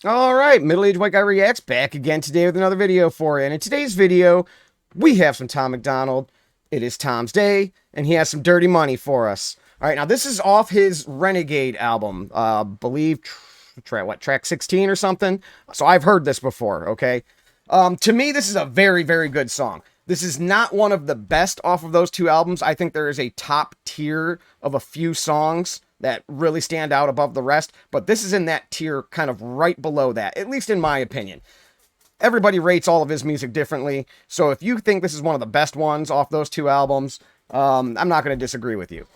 All right, Middle-Aged White Guy Reacts back again today with another video for you. And in today's video, we have some Tom MacDonald. It is Tom's Day, and he has some dirty money for us. All right, now this is off his Renegade album, believe track 16 or something. So I've heard this before. Okay, to me, this is a very, very good song. This is not one of the best off of those two albums. I think there is a top tier of a few songs that really stand out above the rest, but this is in that tier kind of right below that, at least in my opinion. Everybody rates all of his music differently, so if you think this is one of the best ones off those two albums, I'm not going to disagree with you.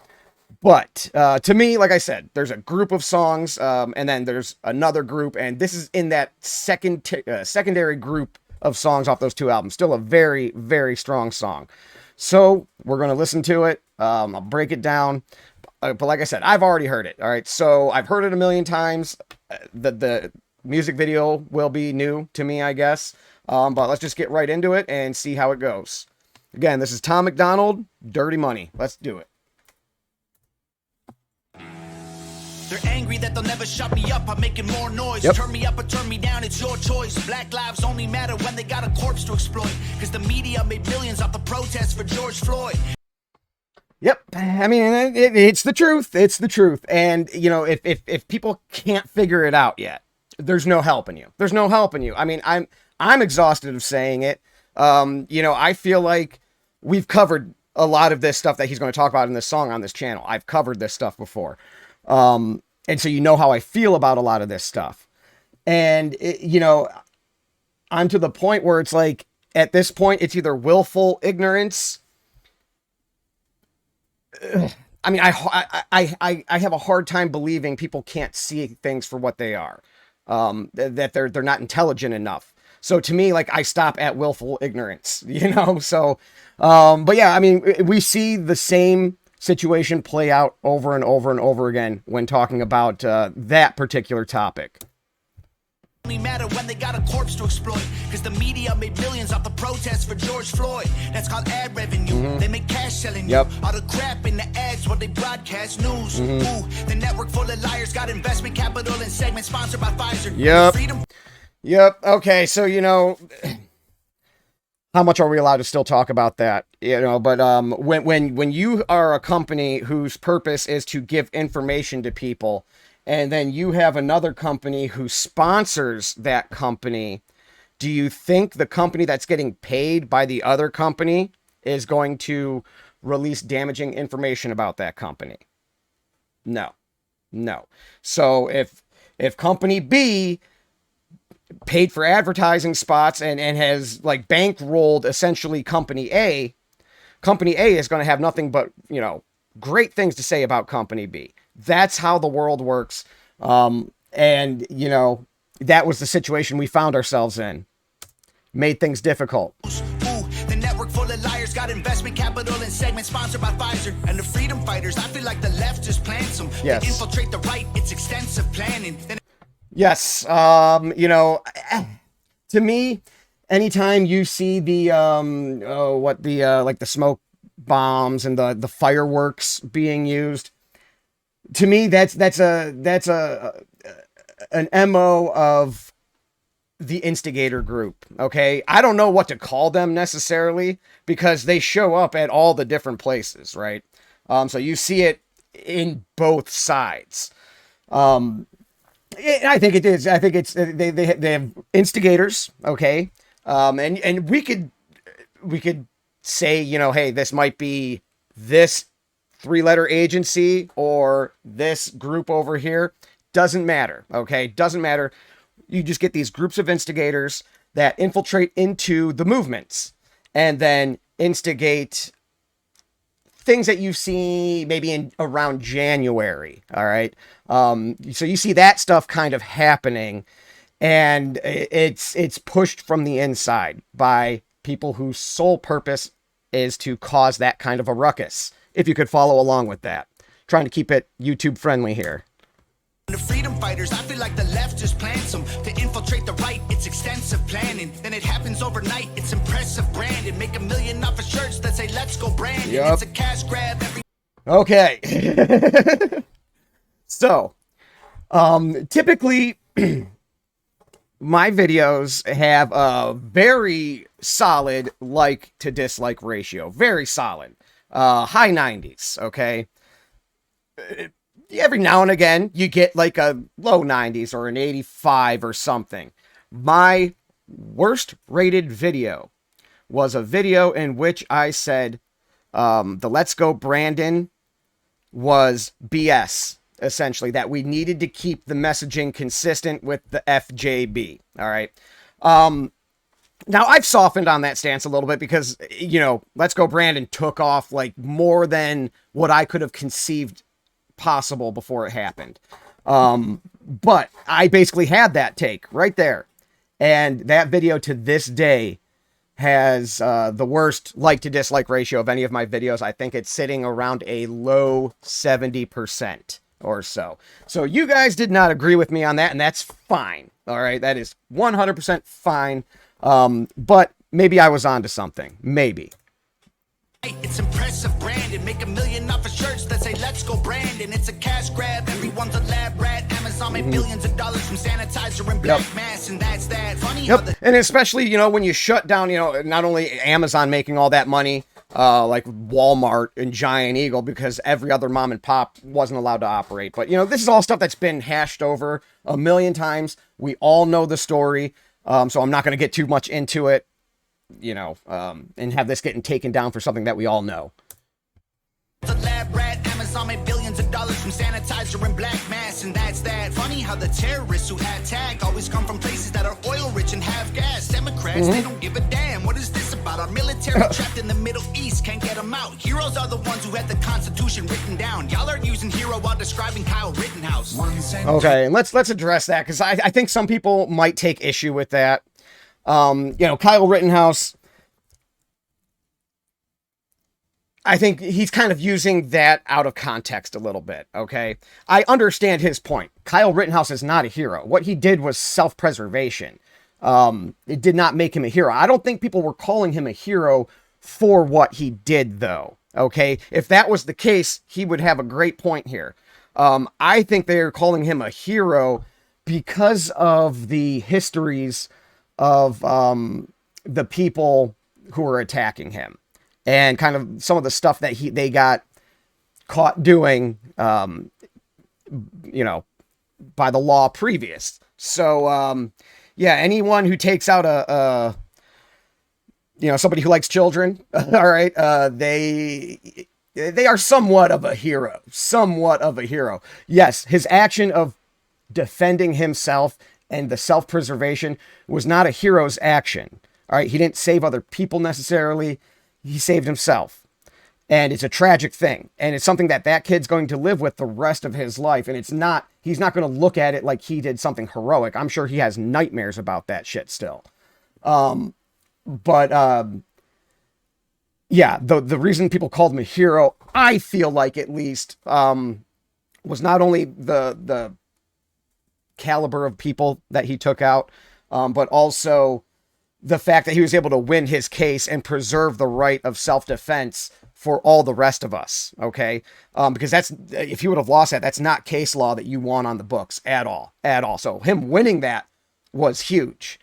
But to me, like I said, there's a group of songs, and then there's another group, and this is in that secondary group of songs off those two albums. Still a very, very strong song. So we're going to listen to it. I'll break it down. But like I said, I've already heard it. All right, so I've heard it a million times. The music video will be new to me, I guess. But let's just get right into it and see how it goes. Again, this is Tom MacDonald, Dirty Money. Let's do it. They're angry that they'll never shut me up. I'm making more noise. Yep. Turn me up or turn me down, it's your choice. Black lives only matter when they got a corpse to exploit. Because the media made millions off the protests for George Floyd. Yep, I mean, it's the truth. It's the truth. And, you know, if people can't figure it out yet, there's no helping you. There's no helping you. I mean, I'm exhausted of saying it. You know, I feel like we've covered a lot of this stuff that he's going to talk about in this song on this channel. I've covered this stuff before. And so you know how I feel about a lot of this stuff. And, you know, I'm to the point where it's like, at this point, it's either willful ignorance. I mean, I have a hard time believing people can't see things for what they are, that they're not intelligent enough. So to me, like, I stop at willful ignorance, you know? So, but yeah, I mean, we see the same situation play out over and over and over again when talking about that particular topic. Only matter when they got a corpse to exploit. Because the media made millions off the protests for George Floyd. That's called ad revenue. They make cash selling you. All the crap in the ads while they broadcast news. Ooh, the network full of liars got investment capital and segments sponsored by Pfizer. Yep. Okay, so, you know, how much are we allowed to still talk about that? You know, but when you are a company whose purpose is to give information to people, and then you have another company who sponsors that company, do you think the company that's getting paid by the other company is going to release damaging information about that company? No. So if company B paid for advertising spots and has like bankrolled essentially company A is going to have nothing but, you know, great things to say about company B. That's how the world works. And, you know, that was the situation we found ourselves in. Made things difficult. Ooh, the network full of liars got investment capital and segments sponsored by Pfizer. And the freedom fighters, I feel like the left just plants them. Yes. They infiltrate the right, it's extensive planning. Yes. You know, to me, anytime you see the, like the smoke bombs and the fireworks being used, to me, that's an MO of the instigator group. Okay. I don't know what to call them necessarily because they show up at all the different places. Right. So you see it in both sides. I think it is. I think it's, they have instigators. Okay. And we could say, you know, hey, this might be this 3-letter agency or this group over here. Doesn't matter. Okay. Doesn't matter. You just get these groups of instigators that infiltrate into the movements and then instigate things that you see maybe in around January. All right. So you see that stuff kind of happening, and it's pushed from the inside by people whose sole purpose is to cause that kind of a ruckus. If you could follow along with that, trying to keep it YouTube friendly here. The freedom fighters, I feel like the left just plants them to infiltrate the right. It's extensive planning. Then it happens overnight. It's impressive branding. Make $1 million off of shirts that say "Let's go Brandon." It's a cash grab. Okay. So, typically, my videos have a very solid like to dislike ratio. Very solid. High 90s, okay? Every now and again, you get like a low 90s or an 85 or something. My worst rated video was a video in which I said the Let's Go Brandon was BS, essentially, that we needed to keep the messaging consistent with the FJB. All right. Now, I've softened on that stance a little bit because, you know, Let's Go Brandon took off like more than what I could have conceived possible before it happened. But I basically had that take right there. And that video to this day has the worst like to dislike ratio of any of my videos. I think it's sitting around a low 70% or so. So you guys did not agree with me on that, and that's fine. All right, that is 100% fine. But maybe I was onto something. Maybe. It's impressive branding. Make $1 million off of shirts that say Let's Go Brandon. It's a cash grab. Everyone's a lab rat. Amazon made billions of dollars from sanitizer and black masks, and that's that. Funny how the And especially, you know, when you shut down, you know, not only Amazon making all that money, like Walmart and Giant Eagle, because every other mom and pop wasn't allowed to operate. But, you know, this is all stuff that's been hashed over a million times. We all know the story. So I'm not going to get too much into it, you know, and have this getting taken down for something that we all know. The lab rat. Amazon made billions of dollars from sanitizer and black masks, and that's that. Funny how the terrorists who attack always come from places that are oil rich and have gas. Democrats, they don't give a damn. What is this about? Our military trapped in the Middle East, can't get them out. Heroes are the ones who had the Constitution written down. Y'all are using hero while describing Kyle Rittenhouse. Okay, and let's address that, because I think some people might take issue with that. You know, Kyle Rittenhouse, I think he's kind of using that out of context a little bit, okay? I understand his point. Kyle Rittenhouse is not a hero. What he did was self-preservation. It did not make him a hero. I don't think people were calling him a hero for what he did, though, okay? If that was the case, he would have a great point here. I think they're calling him a hero because of the histories of the people who were attacking him. And kind of some of the stuff that they got caught doing, you know, by the law previous. So, yeah, anyone who takes out you know, somebody who likes children, all right, they are somewhat of a hero. Somewhat of a hero. Yes, his action of defending himself and the self-preservation was not a hero's action. All right, he didn't save other people necessarily. He saved himself. And it's a tragic thing. And it's something that kid's going to live with the rest of his life. And he's not going to look at it like he did something heroic. I'm sure he has nightmares about that shit still. Yeah, the reason people called him a hero, I feel like at least, was not only the caliber of people that he took out, but also the fact that he was able to win his case and preserve the right of self-defense for all the rest of us. Okay. Because if you would have lost that, that's not case law that you want on the books at all. So him winning that was huge.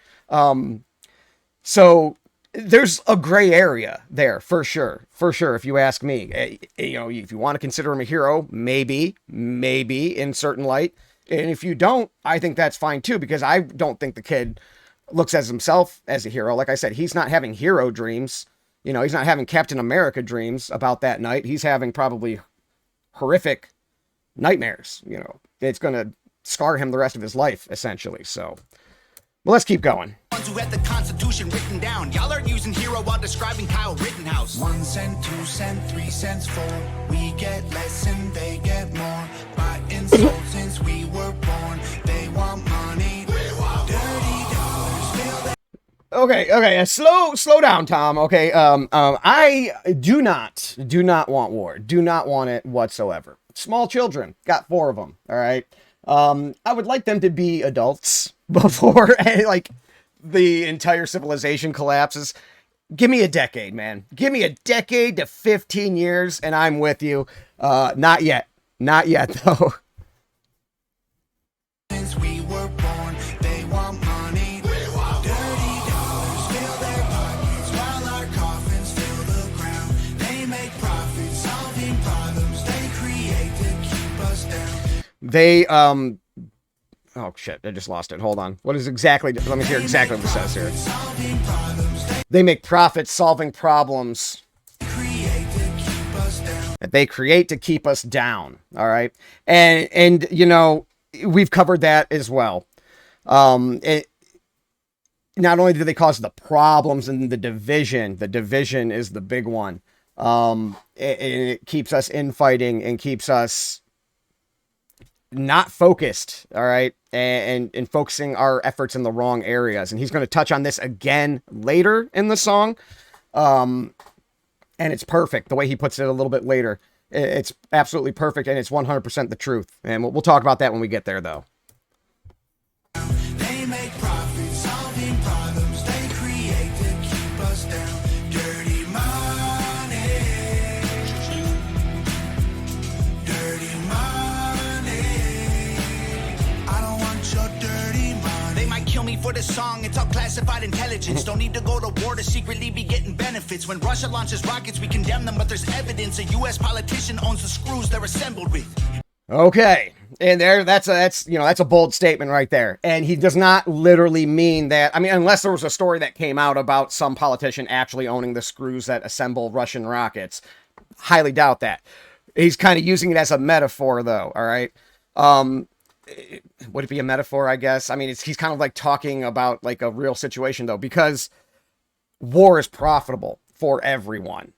So there's a gray area there for sure. If you ask me, you know, if you want to consider him a hero, maybe in certain light. And if you don't, I think that's fine too, because I don't think the kid looks at himself as a hero. Like I said, he's not having hero dreams. You know, he's not having Captain America dreams about that night. He's having probably horrific nightmares. You know, it's going to scar him the rest of his life, essentially. So, well, let's keep going. Ones who had the Constitution written down. Y'all are using hero while describing Kyle Rittenhouse. 1 cent, 2 cent, 3 cents, 4. We get less and they get more. Buy and sold since we were born. They want money. Okay, slow down, Tom. Okay, I do not want war. Do not want it whatsoever. Small children, got 4 of them. All right. I would like them to be adults before like the entire civilization collapses. Give me a decade, man. Give me a decade to 15 years, and I'm with you. Not yet though. Since we were born, they want money. They, oh shit, I just lost it. Hold on. What is exactly, let me hear exactly what it says here. They make profits solving problems that they create to keep us down. All right. And you know, we've covered that as well. Not only do they cause the problems and the division is the big one. It keeps us infighting and keeps us not focused. All right. And focusing our efforts in the wrong areas. And he's going to touch on this again later in the song. And it's perfect the way he puts it a little bit later. It's absolutely perfect. And it's 100% the truth. And we'll talk about that when we get there though. They make profits solving problems they create to keep us down. Dirty money. Dirty money. I don't want your dirty money. They might kill me for the song. It's all classified intelligence. Don't need to go to war to secretly be getting benefits. When Russia launches rockets, we condemn them, but there's evidence a U.S. politician owns the screws they're assembled with. Okay. And that's a bold statement right there. And he does not literally mean that. I mean, unless there was a story that came out about some politician actually owning the screws that assemble Russian rockets. Highly doubt that. He's kind of using it as a metaphor though. All right. Would it be a metaphor? I guess. I mean, he's kind of like talking about like a real situation though, because war is profitable for everyone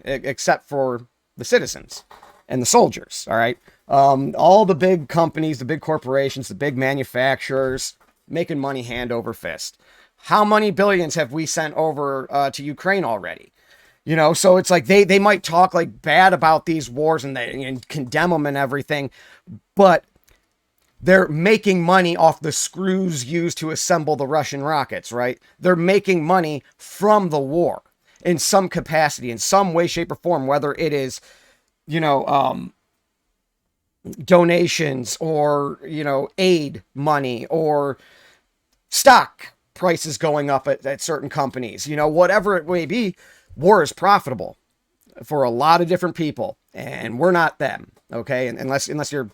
except for the citizens and the soldiers. All right. All the big companies, the big corporations, the big manufacturers making money hand over fist. How many billions have we sent over to Ukraine already? You know, so it's like they might talk like bad about these wars and condemn them and everything, but they're making money off the screws used to assemble the Russian rockets, right? They're making money from the war in some capacity, in some way, shape, or form, whether it is, you know, donations or, you know, aid money or stock prices going up at certain companies, you know, whatever it may be. War is profitable for a lot of different people, and we're not them. Okay. And unless you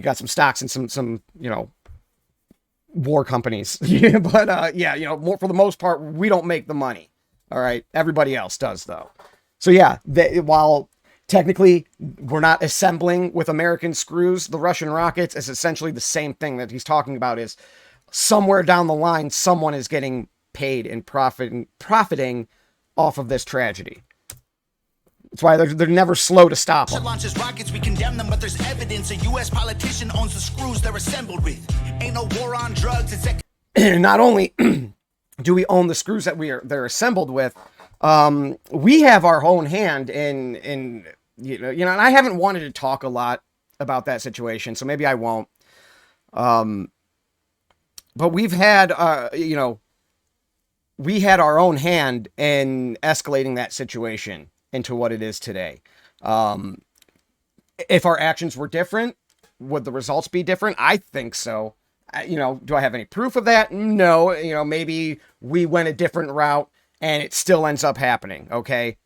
got some stocks in some, you know, war companies, but, yeah, you know, for the most part, we don't make the money. All right. Everybody else does though. So yeah, while technically we're not assembling with American screws, the Russian rockets is essentially the same thing that he's talking about. Is somewhere down the line, someone is getting paid and profiting off of this tragedy. That's why they're never slow to stop them. Launches rockets, we condemn them, but there's evidence a U.S. politician owns the screws they're assembled with. Ain't no war on drugs. It's not only do we own the screws that they're assembled with, we have our own hand in you know, and I haven't wanted to talk a lot about that situation, so maybe I won't. But we've had, you know, we had our own hand in escalating that situation into what it is today. If our actions were different, would the results be different? I think so. You know, do I have any proof of that? No. You know, maybe we went a different route and it still ends up happening. Okay.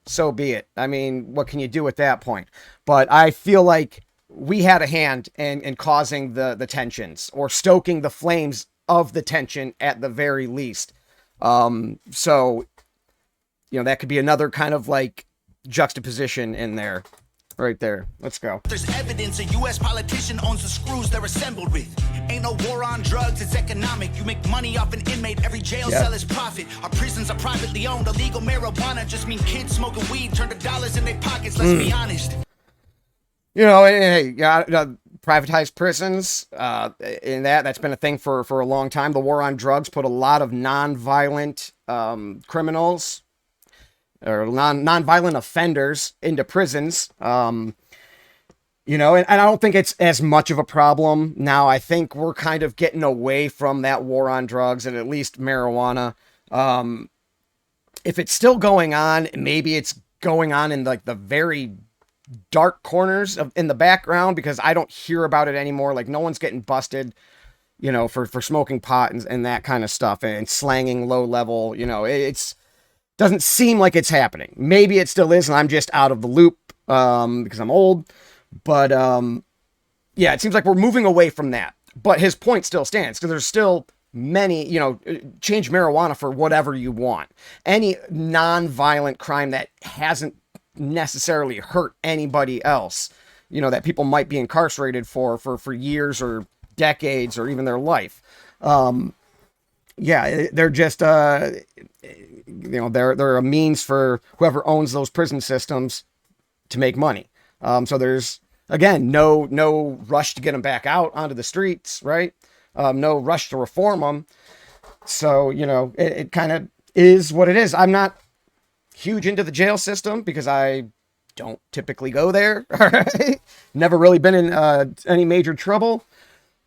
So be it. I mean, what can you do at that point? But I feel like we had a hand in causing the tensions or stoking the flames of the tension at the very least. So, you know, that could be another kind of like juxtaposition in there. Right there. Let's go. There's evidence a U.S. politician owns the screws they're assembled with. Ain't no war on drugs, it's economic. You make money off an inmate, every jail cell is profit. Our prisons are privately owned. Illegal marijuana just mean kids smoking weed turn to dollars in their pockets, let's be honest. You know, hey, privatized prisons, in that's been a thing for a long time. The war on drugs put a lot of non-violent criminals or non-violent offenders into prisons. You know, and I don't think it's as much of a problem now. I think we're kind of getting away from that war on drugs and at least marijuana. If it's still going on, maybe it's going on in like the very dark corners in the background because I don't hear about it anymore. Like no one's getting busted, you know, for smoking pot and that kind of stuff and slanging low level, you know, it's doesn't seem like it's happening. Maybe it still is, and I'm just out of the loop because I'm old. But yeah, it seems like we're moving away from that. But his point still stands, because there's still many, you know, change marijuana for whatever you want. Any non-violent crime that hasn't necessarily hurt anybody else, you know, that people might be incarcerated for years or decades or even their life. Yeah, they're just, you know, they're a means for whoever owns those prison systems to make money. So there's, again, no rush to get them back out onto the streets, right? No rush to reform them. So, you know, it kind of is what it is. I'm not huge into the jail system because I don't typically go there. All right. Never really been in any major trouble.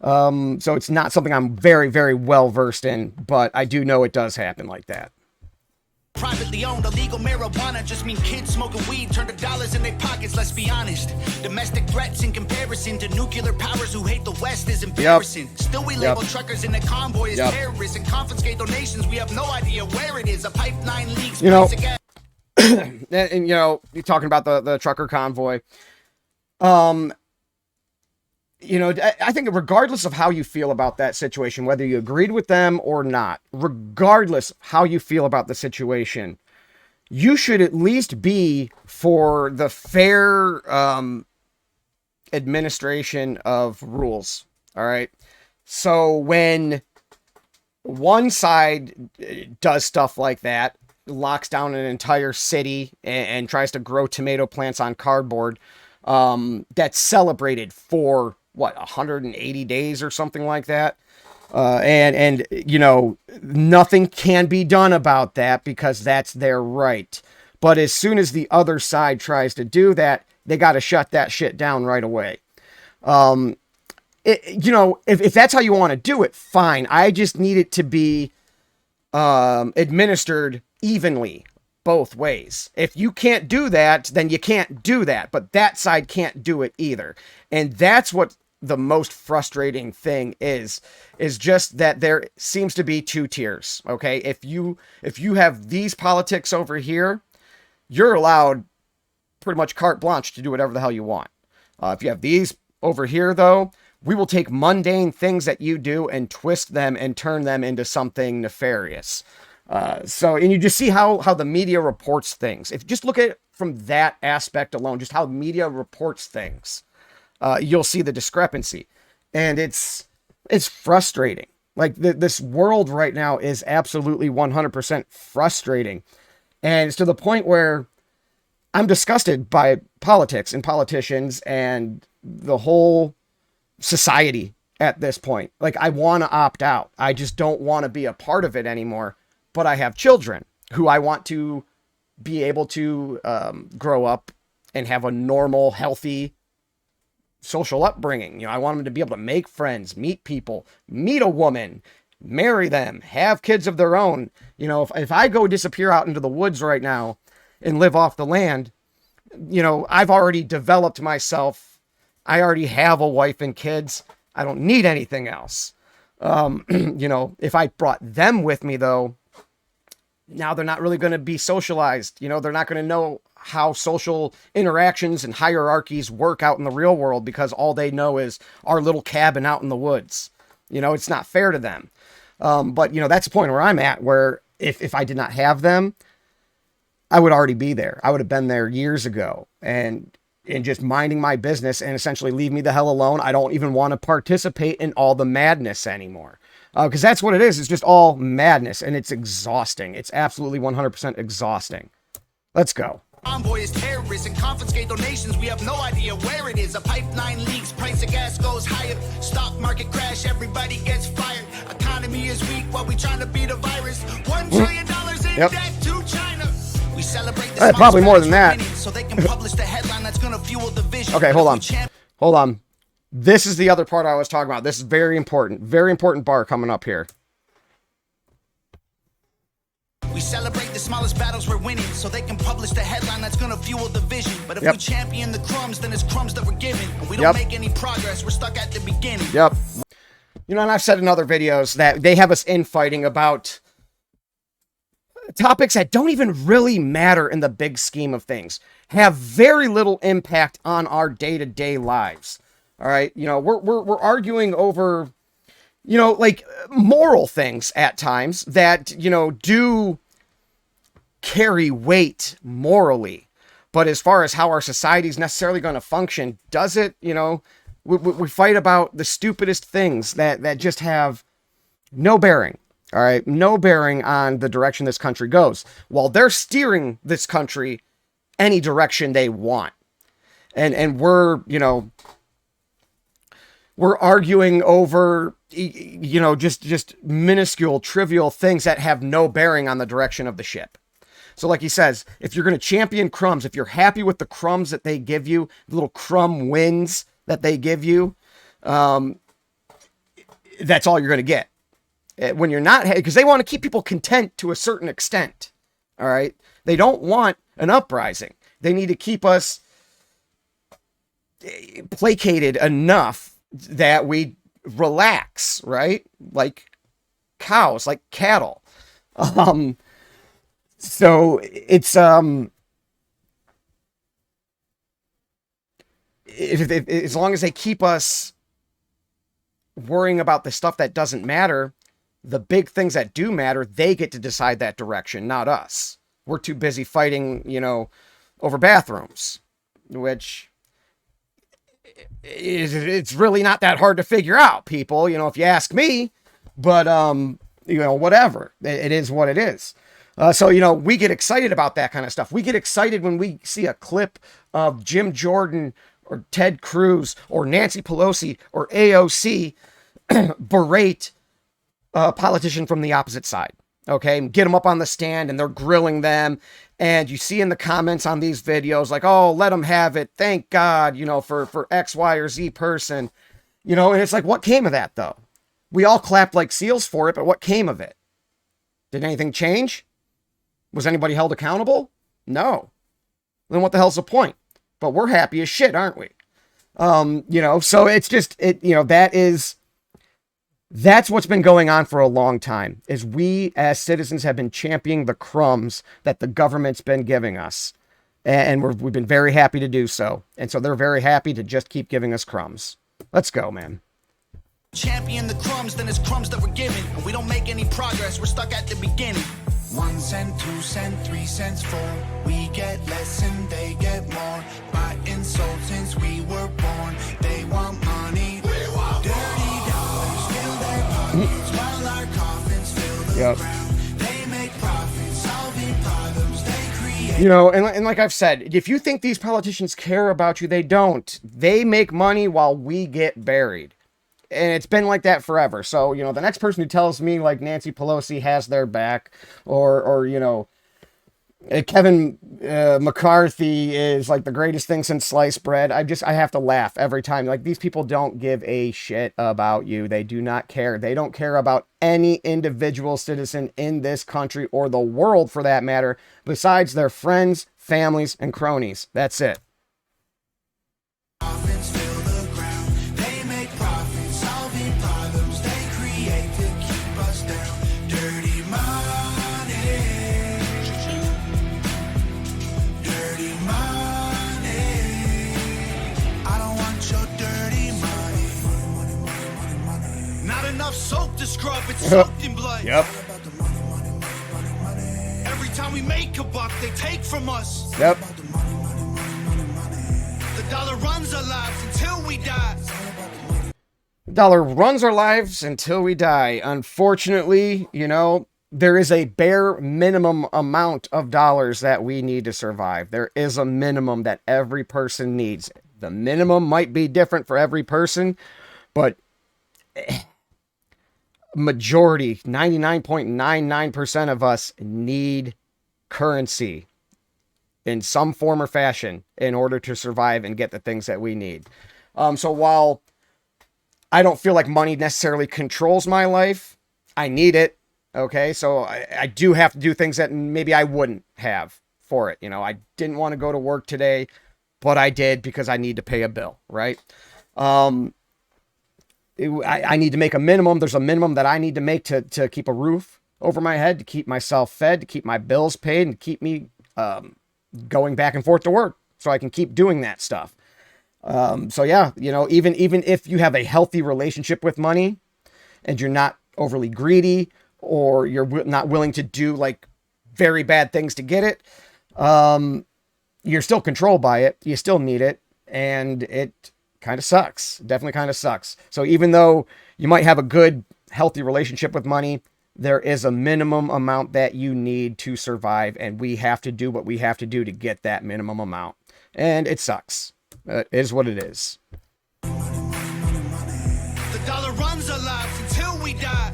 So it's not something I'm very, very well versed in, but I do know it does happen like that. Privately owned illegal marijuana just mean kids smoking weed turn to dollars in their pockets, let's be honest. Domestic threats in comparison to nuclear powers who hate the West is embarrassing. Still we label truckers in the convoy as terrorists and confiscate donations. We have no idea where it is. A pipeline leaks. You know, and you know, you're talking about the trucker convoy. You know, I think regardless of how you feel about that situation, whether you agreed with them or not, regardless how you feel about the situation, you should at least be for the fair administration of rules. All right. So when one side does stuff like that, locks down an entire city and tries to grow tomato plants on cardboard, that's celebrated for what, 180 days or something like that. And, you know, nothing can be done about that because that's their right. But as soon as the other side tries to do that, they got to shut that shit down right away. You know, if that's how you want to do it, fine. I just need it to be, administered evenly both ways. If you can't do that, then you can't do that, but that side can't do it either. And that's what the most frustrating thing is just that there seems to be two tiers. Okay. If you have these politics over here, you're allowed pretty much carte blanche to do whatever the hell you want. If you have these over here though, we will take mundane things that you do and twist them and turn them into something nefarious. So, and you just see how the media reports things. If you just look at it from that aspect alone, just how media reports things, you'll see the discrepancy, and it's frustrating. Like this world right now is absolutely 100% frustrating. And it's to the point where I'm disgusted by politics and politicians and the whole society at this point. Like, I want to opt out. I just don't want to be a part of it anymore. But I have children who I want to be able to grow up and have a normal, healthy social upbringing. You know, I want them to be able to make friends, meet people, meet a woman, marry them, have kids of their own. You know, if I go disappear out into the woods right now and live off the land, you know, I've already developed myself. I already have a wife and kids. I don't need anything else. You know, if I brought them with me though, now they're not really going to be socialized. You know, they're not going to know how social interactions and hierarchies work out in the real world because all they know is our little cabin out in the woods. You know, it's not fair to them. But, you know, that's the point where I'm at, where if I did not have them, I would already be there. I would have been there years ago and just minding my business and essentially leave me the hell alone. I don't even want to participate in all the madness anymore. Because that's what it is. It's just all madness, and it's exhausting. It's absolutely 100% exhausting. Let's go. Convoy is terrorists and confiscate donations. We have no idea where it is. A pipeline leaks, price of gas goes higher. Stock market crash, everybody gets fired. Economy is weak while we trying to beat a virus. $1 trillion in debt to China. We celebrate the probably more than that. So they can publish the headline that's going to fuel the vision. Okay, hold on. This is the other part I was talking about. This is very important bar coming up here. We celebrate the smallest battles we're winning, so they can publish the headline that's going to fuel the vision. But if we champion the crumbs, then it's crumbs that we're given. And we don't make any progress. We're stuck at the beginning. Yep. You know, and I've said in other videos that they have us infighting about topics that don't even really matter in the big scheme of things, have very little impact on our day-to-day lives. All right. You know, we're arguing over, you know, like moral things at times that, you know, do carry weight morally. But as far as how our society is necessarily going to function, does it, you know, we fight about the stupidest things that just have no bearing. All right. No bearing on the direction this country goes, while they're steering this country any direction they want. And we're, you know, we're arguing over, you know, just minuscule, trivial things that have no bearing on the direction of the ship. So like he says, if you're going to champion crumbs, if you're happy with the crumbs that they give you, the little crumb wins that they give you, that's all you're going to get. When you're not, because they want to keep people content to a certain extent. All right. They don't want an uprising. They need to keep us placated enough that we relax, right? Like cows, like cattle. So it's, if as long as they keep us worrying about the stuff that doesn't matter, the big things that do matter, they get to decide that direction, not us. We're too busy fighting, you know, over bathrooms, which it's really not that hard to figure out, people, you know, if you ask me, but, you know, whatever, it is what it is. So, you know, we get excited about that kind of stuff. We get excited when we see a clip of Jim Jordan or Ted Cruz or Nancy Pelosi or AOC berate a politician from the opposite side. Okay, get them up on the stand and they're grilling them. And you see in the comments on these videos, like, oh, let them have it. Thank God, you know, for X, Y, or Z person, you know, and it's like, what came of that though? We all clapped like seals for it, but what came of it? Did anything change? Was anybody held accountable? No. Then what the hell's the point? But we're happy as shit, aren't we? You know, so it's just, you know, that's what's been going on for a long time, is we as citizens have been championing the crumbs that the government's been giving us. And we've been very happy to do so. And so they're very happy to just keep giving us crumbs. Let's go, man. Champion the crumbs, then it's crumbs that we're given. And we don't make any progress, we're stuck at the beginning. 1 cent, 2 cent, 3 cents, 4. We get less and they get more. By insult since we were born. They want money. We want dirty dollars, fill their pockets. While our coffins fill the ground. They make profits, solving problems they create. You know, and like I've said, if you think these politicians care about you, they don't. They make money while we get buried. And it's been like that forever. So, you know, the next person who tells me like Nancy Pelosi has their back, or you know, Kevin McCarthy is like the greatest thing since sliced bread, I have to laugh every time. Like, these people don't give a shit about you. They do not care. They don't care about any individual citizen in this country or the world for that matter, besides their friends, families, and cronies. That's it. Soaked to scrub, it's soaked in blood. Yep. Every time we make a buck, they take from us. Yep. The dollar runs our lives until we die. The dollar runs our lives until we die. Unfortunately, you know, there is a bare minimum amount of dollars that we need to survive. There is a minimum that every person needs. The minimum might be different for every person, but majority, 99.99% of us need currency in some form or fashion in order to survive and get the things that we need. So while I don't feel like money necessarily controls my life, I need it. Okay. So I do have to do things that maybe I wouldn't have for it. You know, I didn't want to go to work today, but I did because I need to pay a bill. Right. I need to make a minimum. There's a minimum that I need to make to keep a roof over my head, to keep myself fed, to keep my bills paid, and to keep me going back and forth to work so I can keep doing that stuff. So yeah, you know, even if you have a healthy relationship with money and you're not overly greedy, or you're not willing to do like very bad things to get it, you're still controlled by it. You still need it. And it kind of sucks. Definitely kind of sucks. So even though you might have a good, healthy relationship with money, there is a minimum amount that you need to survive. And we have to do what we have to do to get that minimum amount. And it sucks. It is what it is. The dollar runs our lives until we die.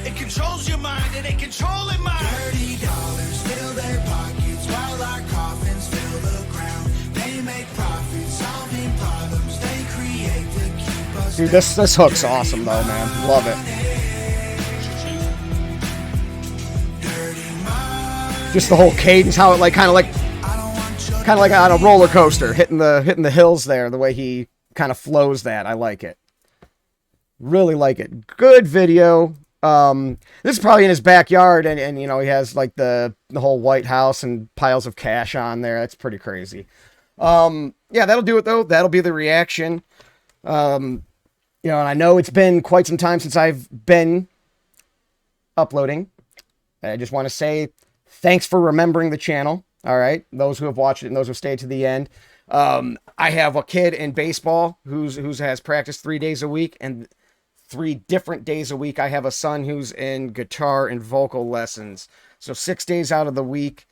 It controls your mind and it controlling mine. $30 fill their pockets while our coffins fill the ground. They make profits, solving problems they create to keep us. Dude, this hook's awesome though, man. Love it. Just the whole cadence, how it like kind of like on a roller coaster, hitting the hills there. The way he kind of flows that, I like it. Really like it. Good video. This is probably in his backyard, and you know, he has like the whole White House and piles of cash on there. That's pretty crazy. Yeah, that'll do it though. That'll be the reaction. You know, and I know it's been quite some time since I've been uploading. I just want to say thanks for remembering the channel. All right, those who have watched it and those who stayed to the end. I have a kid in baseball who has practice 3 days a week, and 3 different days a week. I have a son who's in guitar and vocal lessons. So 6 days out of the week,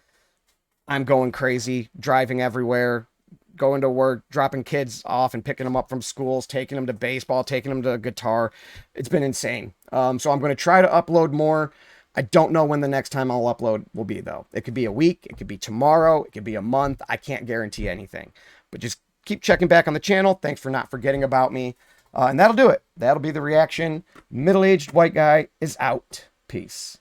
I'm going crazy, driving everywhere, going to work, dropping kids off and picking them up from schools, taking them to baseball, taking them to guitar. It's been insane. So I'm going to try to upload more. I don't know when the next time I'll upload will be, though. It could be a week. It could be tomorrow. It could be a month. I can't guarantee anything. But just keep checking back on the channel. Thanks for not forgetting about me. And that'll do it. That'll be the reaction. Middle-aged white guy is out. Peace.